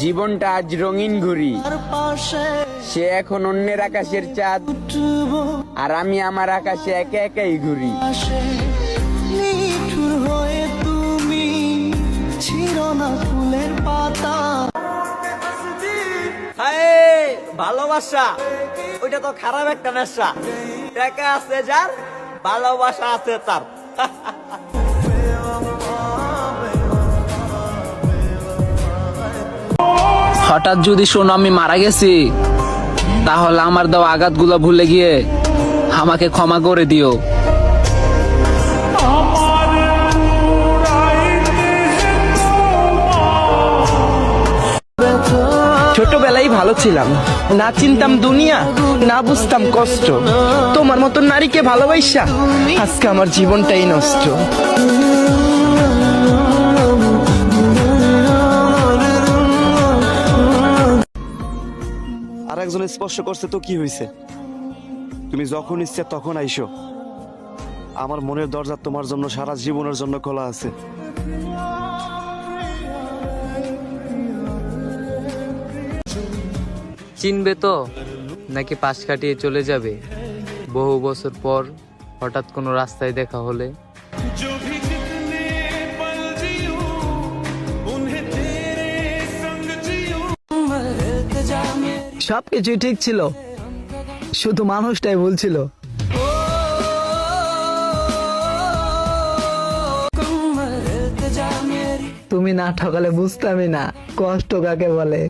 জীবনটা আজ রঙিন ঘুরি, সে এখন অন্যের আকাশের চাঁদ, আর আমি আমার আকাশে একা একাই ঘুরি। নিঠুর হয়ে তুমি ছিল না ফুলের পাতা। ভালোবাসা ওইটা তো খারাপ একটা নেশা। টাকা আছে যার, ভালোবাসা আছে তার। হঠাৎ যদি শোনো আমি মারা গেছি, তাহলে আমার দেওয়া আঘাতগুলো ভুলে গিয়ে আমাকে ক্ষমা করে দিও। ছোটবেলায় ভালো ছিলাম, না চিনতাম দুনিয়া, না বুঝতাম কষ্ট। তোমার মতো নারীকে ভালোবাসা আজকে আমার জীবনটাই নষ্ট। আর একজন স্পর্শ করছে তো কি হয়েছে? তুমি যখন ইচ্ছে তখন আইসো। আমার মনের দরজা তোমার জন্য সারা জীবনের জন্য খোলা আছে। চিনবে তো নাকি পাশ কাটিয়ে চলে যাবে? বহু বছর পর হঠাৎ কোনো রাস্তায় দেখা হলে সবকিছুই ঠিক ছিল, শুধু মানুষটাই ভুল ছিল। তুমি না ঠকালে বুঝতামই না কষ্ট কাকে বলে।